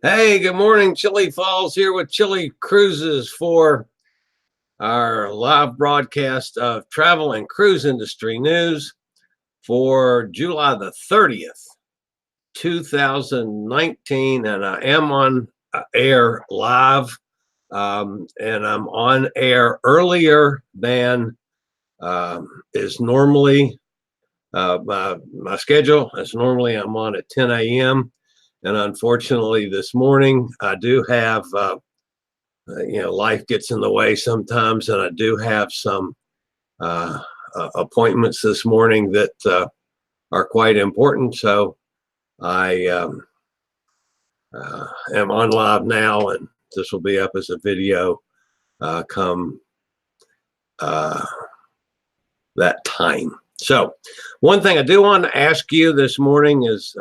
Hey, good morning. Chillie Falls here with Chillie Cruises for our live broadcast of travel and cruise industry news for July the 30th, 2019. And I am on air live, and I'm on air earlier than is normally my schedule. As normally I'm on at 10 a.m. And unfortunately, this morning I do have, life gets in the way sometimes, and I do have some appointments this morning that are quite important. So I am on live now, and this will be up as a video come that time. So one thing I do want to ask you this morning is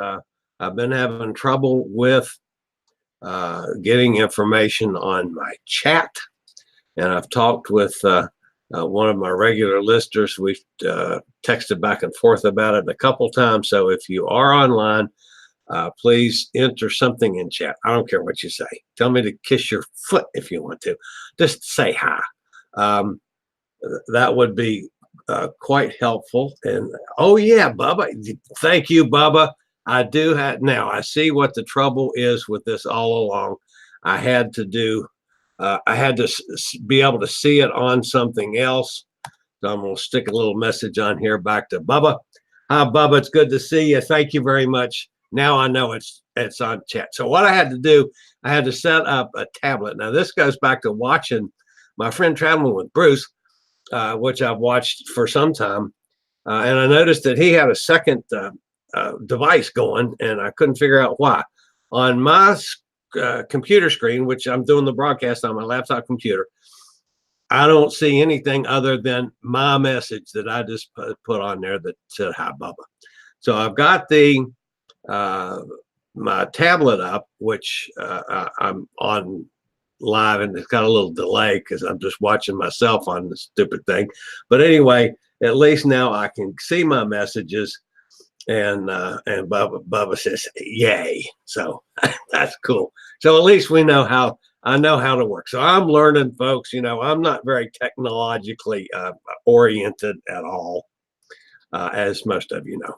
I've been having trouble with getting information on my chat, and I've talked with one of my regular listeners. We've texted back and forth about it a couple times. So if you are online, please enter something in chat. I don't care what you say. Tell me to kiss your foot if you want to. Just say hi. That would be quite helpful. And oh yeah, Bubba, thank you, Bubba. I do have now. I see what the trouble is with this all along. I had to do. I had to be able to see it on something else. So I'm going to stick a little message on here back to Bubba. Hi, Bubba. It's good to see you. Thank you very much. Now I know it's on chat. So what I had to do, I had to set up a tablet. Now this goes back to watching my friend Traveling with Bruce, which I've watched for some time, and I noticed that he had a second device going, and I couldn't figure out why. On my computer screen, which I'm doing the broadcast on my laptop computer, I don't see anything other than my message that I just put on there that said hi, Bubba. So I've got the my tablet up, which I'm on live, and it's got a little delay because I'm just watching myself on the stupid thing. But anyway, at least now I can see my messages. And Bubba says, yay. So that's cool. So at least we know how, I know how to work. So I'm learning, folks. I'm not very technologically oriented at all, as most of you know.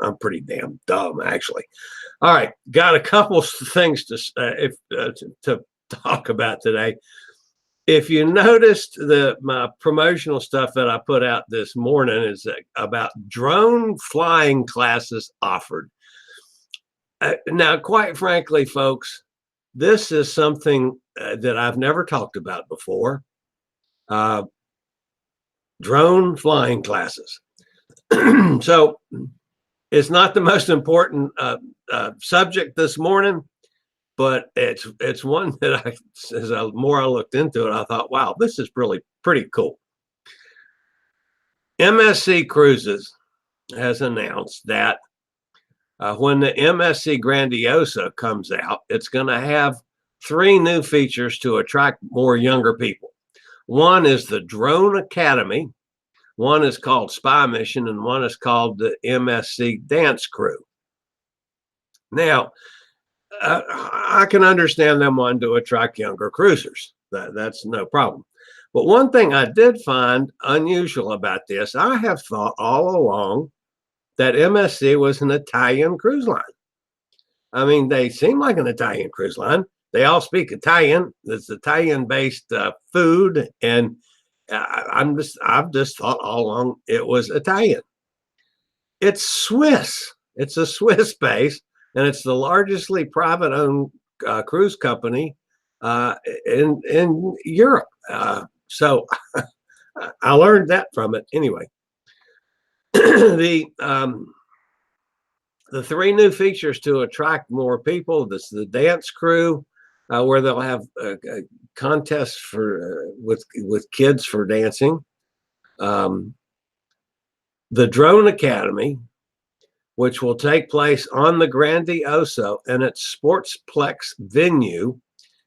I'm pretty damn dumb, actually. All right, got a couple things to talk about today. If you noticed my promotional stuff that I put out this morning is about drone flying classes offered. Now, quite frankly, folks, this is something that I've never talked about before. Drone flying classes. So it's not the most important subject this morning, but it's one that as more I looked into it, I thought, wow, this is really pretty cool. MSC Cruises has announced that when the MSC Gradiosa comes out, it's going to have 3 new features to attract more younger people. One is the Drone Academy, one is called Spy Mission, and one is called the MSC Dance Crew. Now, I can understand them wanting to attract younger cruisers. That's no problem. But one thing I did find unusual about this, I have thought all along that MSC was an Italian cruise line. I mean, they seem like an Italian cruise line. They all speak Italian. It's Italian-based food, and I've just thought all along it was Italian. It's Swiss. It's a Swiss base. And it's the largestly private-owned cruise company in Europe. So I learned that from it. Anyway, the 3 new features to attract more people. This is the Dance Crew, where they'll have contests with kids for dancing. The Drone Academy, which will take place on the Gradiosa and its Sportsplex venue.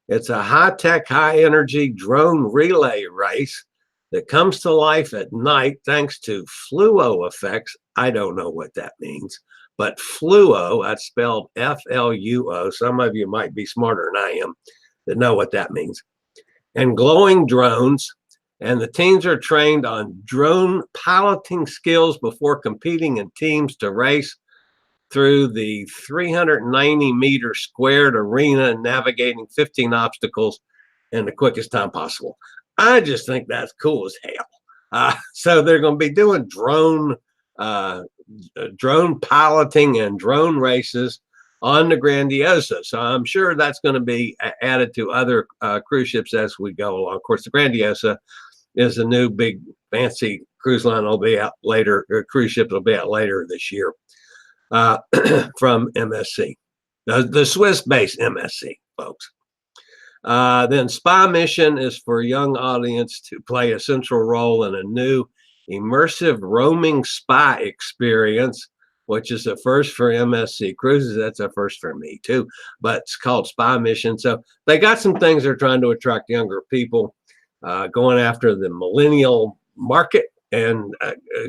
It's a high-tech, high-energy drone relay race that comes to life at night thanks to fluo effects. I don't know what that means, but fluo, that's spelled F-L-U-O. Some of you might be smarter than I am that know what that means. And glowing drones. And the teams are trained on drone piloting skills before competing in teams to race through the 390-meter squared arena, navigating 15 obstacles in the quickest time possible. I just think that's cool as hell. So they're going to be doing drone piloting and drone races on the Gradiosa. So I'm sure that's going to be added to other cruise ships as we go along. Of course, the Gradiosa is a new big fancy cruise line. Will be out later. Or cruise ship will be out later this year from MSC, the Swiss-based MSC, folks. Then Spy Mission is for a young audience to play a central role in a new immersive roaming spy experience, which is a first for MSC Cruises. That's a first for me too, but it's called Spy Mission. So they got some things they're trying to attract younger people, going after the millennial market, and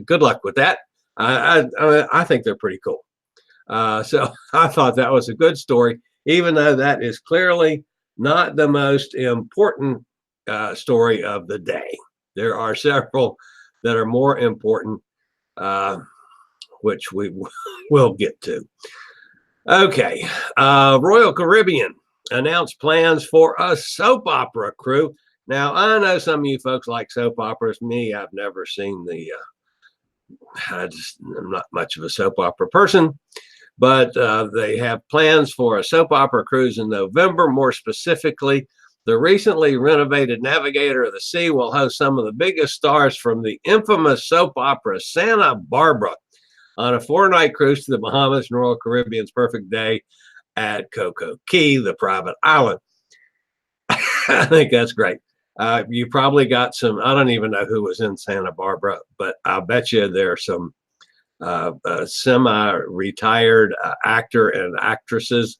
good luck with that. I think they're pretty cool. So I thought that was a good story, even though that is clearly not the most important story of the day. There are several that are more important, which we will get to. Okay, Royal Caribbean announced plans for a soap opera crew. Now, I know some of you folks like soap operas. Me, I've never seen I'm not much of a soap opera person, but they have plans for a soap opera cruise in November. More specifically, the recently renovated Navigator of the Sea will host some of the biggest stars from the infamous soap opera Santa Barbara on a 4-night cruise to the Bahamas and Royal Caribbean's Perfect Day at Coco Key, the private island. I think that's great. You probably got some, I don't even know who was in Santa Barbara, but I'll bet you there's some semi-retired actor and actresses,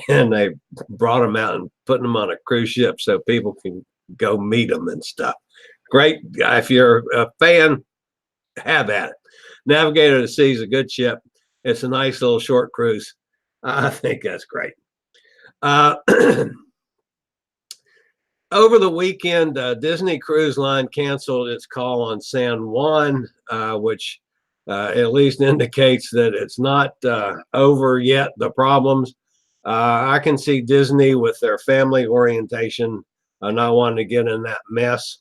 and they brought them out and putting them on a cruise ship so people can go meet them and stuff. Great. If you're a fan, have at it. Navigator of the Sea is a good ship. It's a nice little short cruise. I think that's great. Over the weekend, Disney Cruise Line canceled its call on San Juan, which at least indicates that it's not over yet, the problems. I can see Disney with their family orientation not wanting to get in that mess,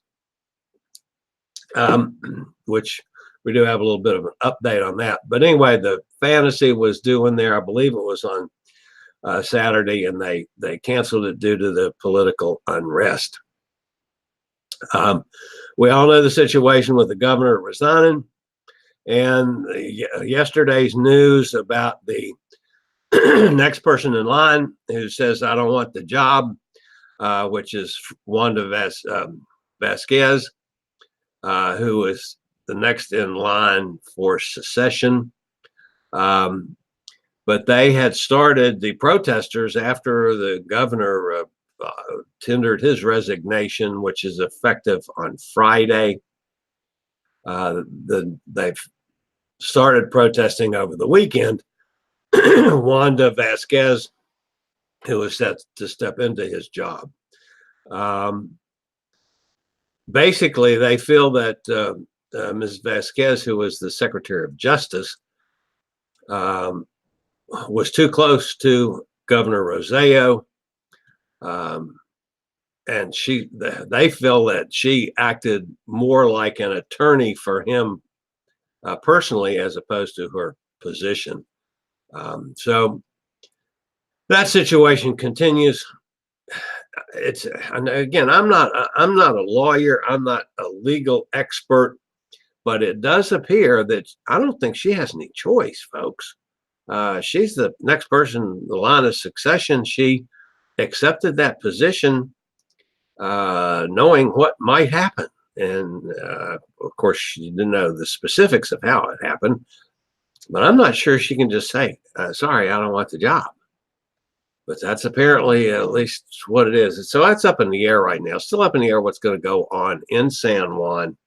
which we do have a little bit of an update on that. But anyway, the Fantasy was doing there, I believe it was on Saturday, and they canceled it due to the political unrest. We all know the situation with the governor resigning, and yesterday's news about the next person in line who says, I don't want the job, which is Wanda Vasquez, who is the next in line for secession. But they had started, the protesters, after the governor tendered his resignation, which is effective on Friday. They've started protesting over the weekend. Wanda Vasquez, who was set to step into his job. Basically, they feel that Ms. Vasquez, who was the Secretary of Justice, was too close to Governor Roseo, and they feel that she acted more like an attorney for him personally, as opposed to her position. So that situation continues. And again, I'm not a lawyer, I'm not a legal expert, but it does appear that I don't think she has any choice, folks. She's the next person in the line of succession. She accepted that position knowing what might happen. And of course, she didn't know the specifics of how it happened. But I'm not sure she can just say, sorry, I don't want the job. But that's apparently at least what it is. So that's up in the air right now. Still up in the air what's going to go on in San Juan.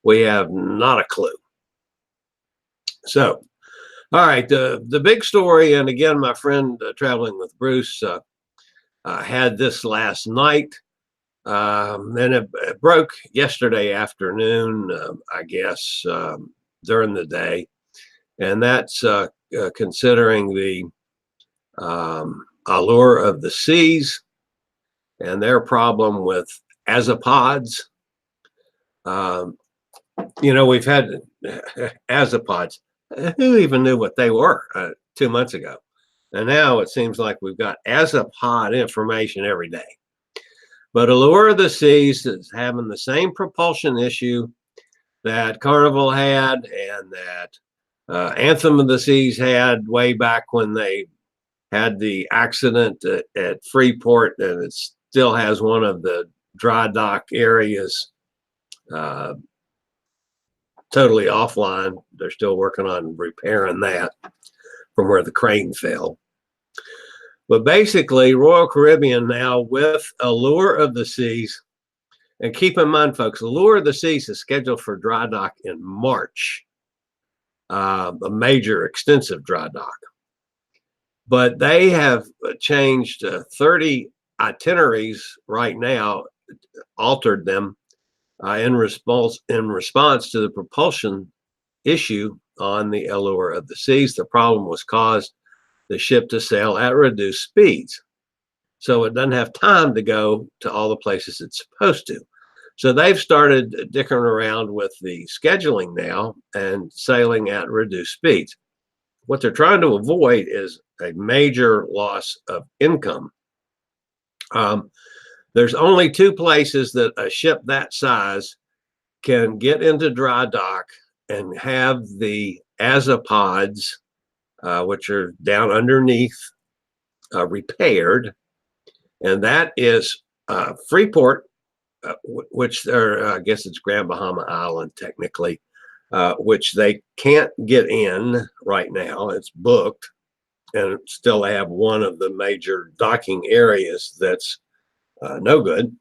We have not a clue. So All right, the big story, and again, my friend traveling with Bruce had this last night, and it broke yesterday afternoon, I guess, during the day, and that's considering the Allure of the Seas and their problem with Azi-pods. We've had Azi-pods. Who even knew what they were 2 months ago? And now it seems like we've got Azi-pod information every day. But Allure of the Seas is having the same propulsion issue that Carnival had and that Anthem of the Seas had way back when they had the accident at Freeport, and it still has one of the dry dock areas totally offline. They're still working on repairing that from where the crane fell. But basically, Royal Caribbean now with Allure of the Seas, and keep in mind, folks, Allure of the Seas is scheduled for dry dock in March, a major extensive dry dock. But they have changed 30 itineraries right now, altered them in response to the propulsion issue on the Allure of the Seas. The problem was caused the ship to sail at reduced speeds, so it doesn't have time to go to all the places it's supposed to. So they've started dicking around with the scheduling now and sailing at reduced speeds. What they're trying to avoid is a major loss of income. There's only two places that a ship that size can get into dry dock and have the Azi-pods, which are down underneath, repaired, and that is Freeport, which I guess it's Grand Bahama Island technically, which they can't get in right now. It's booked, and still they have one of the major docking areas that's no good.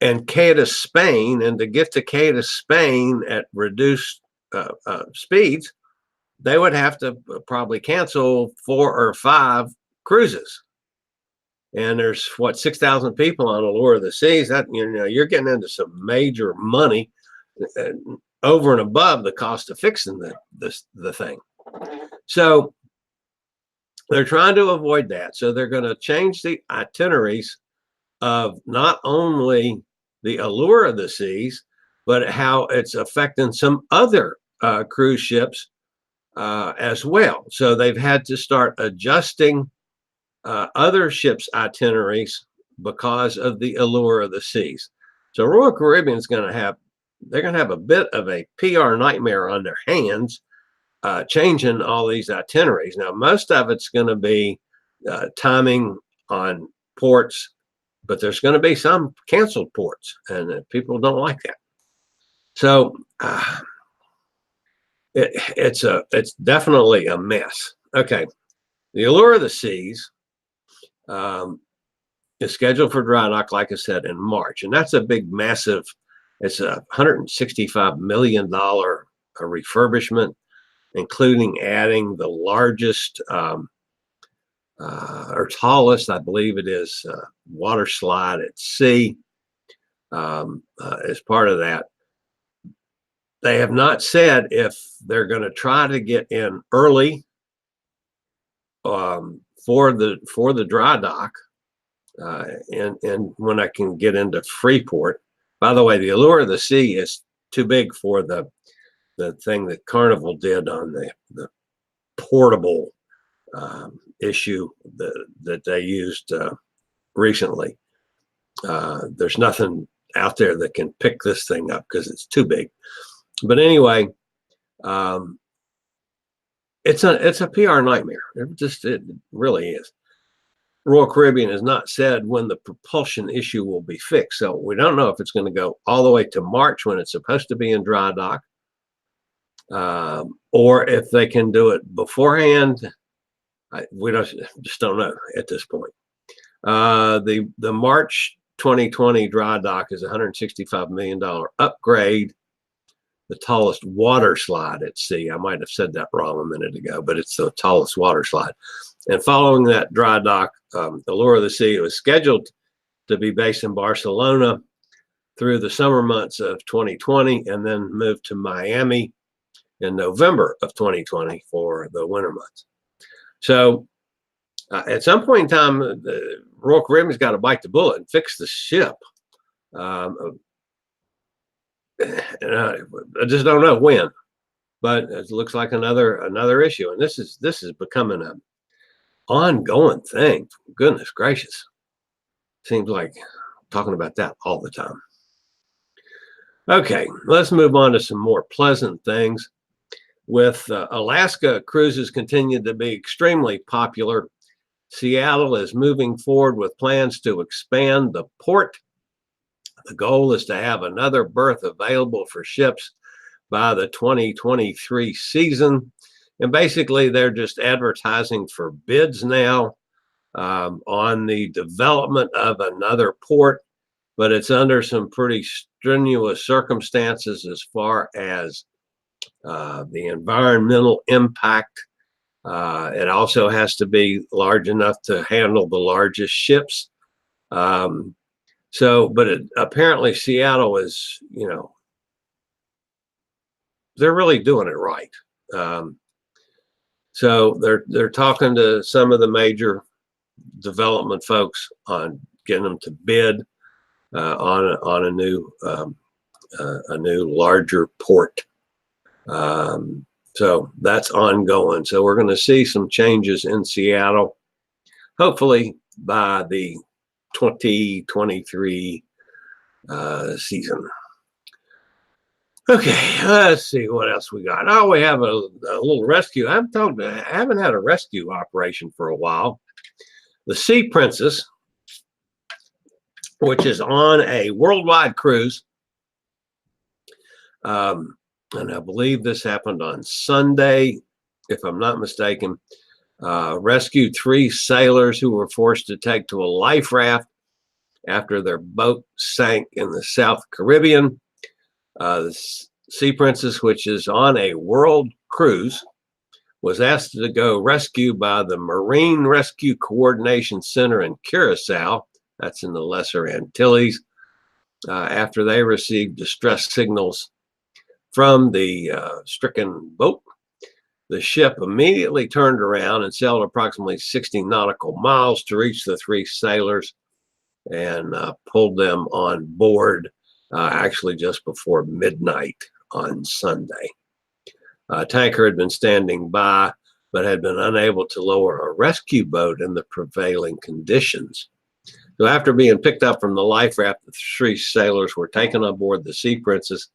And Cadiz, Spain, and to get to Cadiz, Spain at reduced speeds, they would have to probably cancel 4 or 5 cruises. And there's 6,000 people on Allure of the Seas. That you're getting into some major money over and above the cost of fixing the thing. So they're trying to avoid that. So they're going to change the itineraries of not only the Allure of the Seas, but how it's affecting some other cruise ships as well. So they've had to start adjusting other ships' itineraries because of the Allure of the Seas. So Royal Caribbean is going to have a bit of a PR nightmare on their hands, changing all these itineraries. Now, most of it's going to be timing on ports, but there's going to be some canceled ports, and people don't like that. So it's definitely a mess. Okay, the Allure of the Seas is scheduled for dry dock, like I said, in March, and that's a big, massive. It's a $165 million refurbishment, including adding the largest or tallest, I believe it is, water slide at sea as part of that. They have not said if they're going to try to get in early for the dry dock and when I can get into Freeport. By the way, the Allure of the Sea is too big for the thing that Carnival did on the portable issue that they used recently. There's nothing out there that can pick this thing up because it's too big. But anyway, it's a PR nightmare. It really is. Royal Caribbean has not said when the propulsion issue will be fixed, so we don't know if it's going to go all the way to March when it's supposed to be in dry dock, or if they can do it beforehand. We just don't know at this point. The March 2020 dry dock is $165 million upgrade the tallest water slide at sea. I might have said that wrong a minute ago, but it's the tallest water slide. And following that dry dock, Allure of the Sea, it was scheduled to be based in Barcelona through the summer months of 2020, and then moved to Miami in November of 2020 for the winter months. So at some point in time, the Royal Caribbean's got to bite the bullet and fix the ship. And I just don't know when, but it looks like another issue, and this is becoming an ongoing thing. Goodness gracious, seems like talking about that all the time. Okay, let's move on to some more pleasant things. With Alaska cruises continue to be extremely popular, Seattle is moving forward with plans to expand the port. The goal is to have another berth available for ships by the 2023 season. And basically, they're just advertising for bids now on the development of another port, but it's under some pretty strenuous circumstances as far as the environmental impact. It also has to be large enough to handle the largest ships. But apparently Seattle is, they're really doing it right. So they're talking to some of the major development folks on getting them to bid on a new larger port. So that's ongoing. So we're going to see some changes in Seattle, hopefully by the 2023 season. Okay, let's see what else we got. Oh, we have a little rescue. I haven't had a rescue operation for a while. The Sea Princess, which is on a worldwide cruise. And I believe this happened on Sunday, if I'm not mistaken. Rescued 3 sailors who were forced to take to a life raft after their boat sank in the South Caribbean. The Sea Princess, which is on a world cruise, was asked to go rescue by the Marine Rescue Coordination Center in Curacao, that's in the Lesser Antilles, after they received distress signals from the stricken boat. The ship immediately turned around and sailed approximately 60 nautical miles to reach the 3 sailors and pulled them on board actually just before midnight on Sunday. A tanker had been standing by but had been unable to lower a rescue boat in the prevailing conditions. So after being picked up from the life raft, the 3 sailors were taken on board the Sea Princess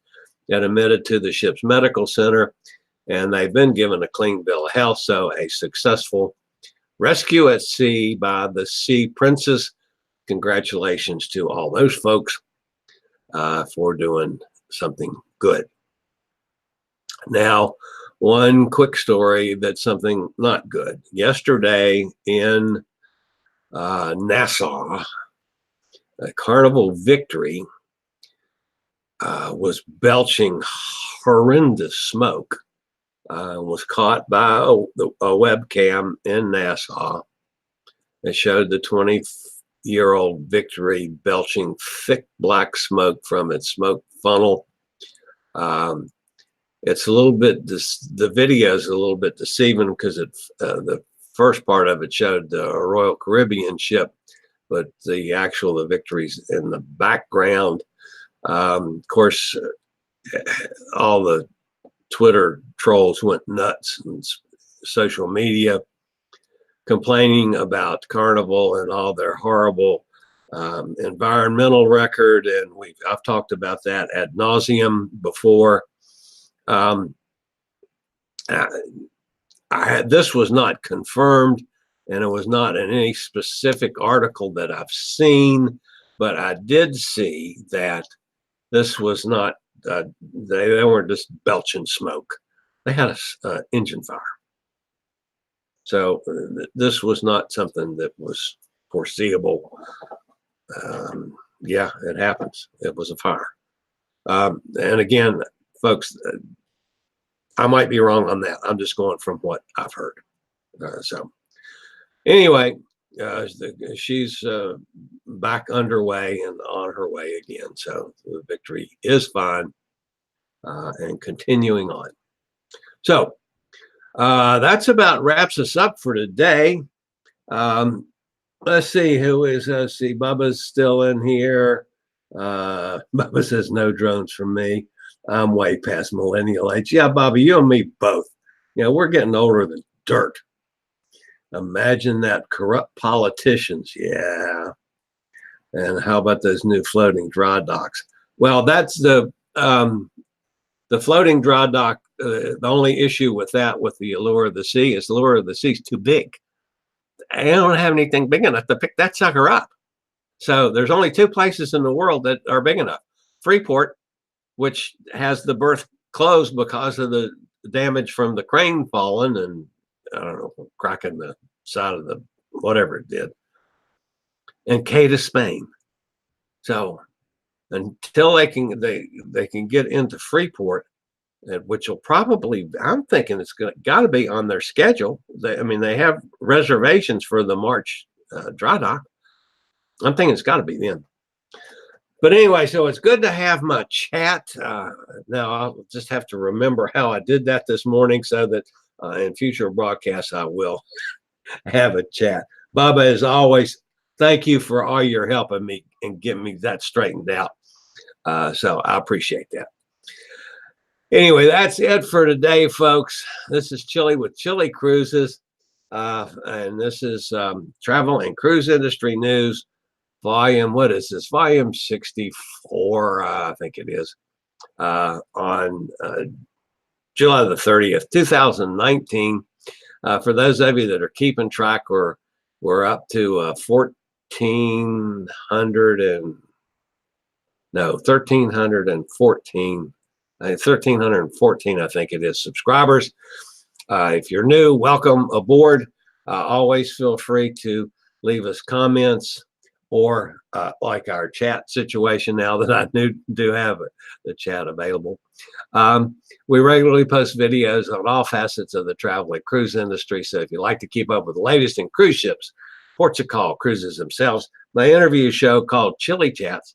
and admitted to the ship's medical center, and they've been given a clean bill of health. So a successful rescue at sea by the Sea Princess. Congratulations to all those folks for doing something good. Now, one quick story that's something not good. Yesterday in Nassau, Carnival Victory was belching horrendous smoke. Was caught by a webcam in Nassau. It showed the 20-year-old Victory belching thick black smoke from its smoke funnel. It's a little bit, the video is a little bit deceiving because the first part of it showed the Royal Caribbean ship, but the Victory's in the background. Of course, all the Twitter trolls went nuts and social media complaining about Carnival and all their horrible environmental record, and I've talked about that ad nauseum before. This was not confirmed, and it was not in any specific article that I've seen, but I did see that this was not, they weren't just belching smoke. They had an engine fire. So this was not something that was foreseeable. Yeah, it happens. It was a fire. And again, folks, I might be wrong on that. I'm just going from what I've heard. So anyway, she's back underway and on her way again. So the victory is fine and continuing on. So that's about wraps us up for today. Let's see who is. Let's see, Bubba's still in here. Bubba says no drones from me. I'm way past millennial age. Yeah, Bobby, you and me both. You know, we're getting older than dirt. Imagine that, corrupt politicians. Yeah. And how about those new floating dry docks? Well, that's the floating dry dock. The only issue with that, with the Allure of the Sea, is the Allure of the Sea is too big. I don't have anything big enough to pick that sucker up. So there's only two places in the world that are big enough. Freeport, which has the berth closed because of the damage from the crane falling and, I don't know, cracking the side of the whatever it did. And Cayta, Spain. So until they can get into Freeport, which will probably, I'm thinking it's got to be on their schedule. They have reservations for the March dry dock. I'm thinking it's got to be then. But anyway, so it's good to have my chat. Now I'll just have to remember how I did that this morning so that in future broadcasts I will have a chat. Bubba, as always, thank you for all your help in me and getting me that straightened out. So I appreciate that. Anyway, that's it for today, folks. This is Chillie with Chillie Cruises. And this is Travel and Cruise Industry News. Volume, what is this? Volume 64, I think it is, on July the 30th, 2019. For those of you that are keeping track, we're up to 1,314, I think it is, subscribers. If you're new, welcome aboard. Always feel free to leave us comments, or like our chat situation now that I do have the chat available. We regularly post videos on all facets of the travel and cruise industry. So if you like to keep up with the latest in cruise ships, ports of call, cruises themselves, my interview show called Chillie Chats,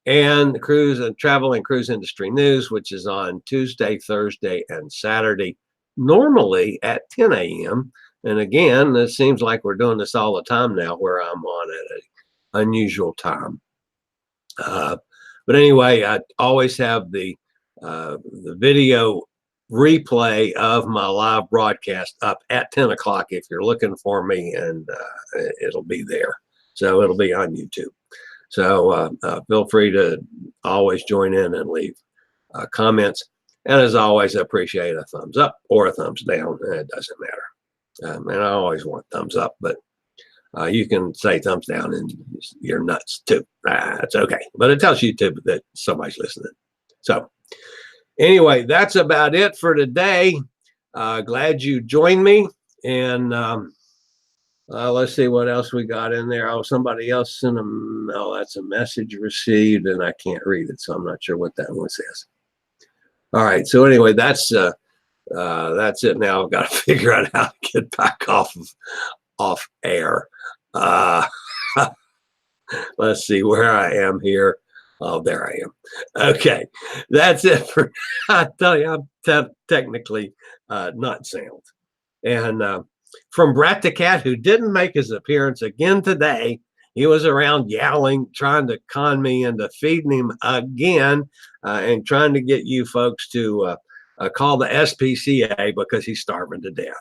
and the cruise and travel and cruise industry news, which is on Tuesday, Thursday, and Saturday, normally at 10 a.m. And again, it seems like we're doing this all the time now, where I'm on at an unusual time. But anyway, I always have the video replay of my live broadcast up at 10 o'clock if you're looking for me, and it'll be there. So it'll be on YouTube. So feel free to always join in and leave comments. And as always, I appreciate a thumbs up or a thumbs down. It doesn't matter. And I always want thumbs up, but you can say thumbs down and you're nuts too. It's okay. But it tells YouTube that somebody's listening. So anyway, that's about it for today. Glad you joined me. And let's see what else we got in there. Oh, somebody else sent them. Oh, that's a message received, and I can't read it, so I'm not sure what that one says. All right. So anyway, that's it. Now I've got to figure out how to get back off air. Let's see where I am here. Oh, there I am. Okay, that's it for. I tell you, I'm technically not sound. And from Brat the Cat, who didn't make his appearance again today, he was around yowling, trying to con me into feeding him again, and trying to get you folks to call the SPCA because he's starving to death.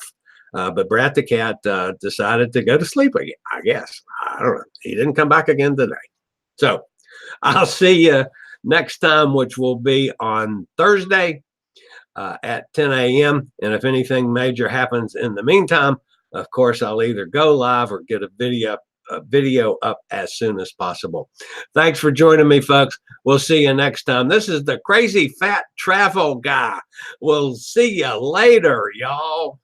But Brat the Cat decided to go to sleep again, I guess. I don't know. He didn't come back again today. So I'll see you next time, which will be on Thursday at 10 a.m. And if anything major happens in the meantime, of course, I'll either go live or get a video up as soon as possible. Thanks for joining me, folks. We'll see you next time. This is the Crazy Fat Travel Guy. We'll see you later, y'all.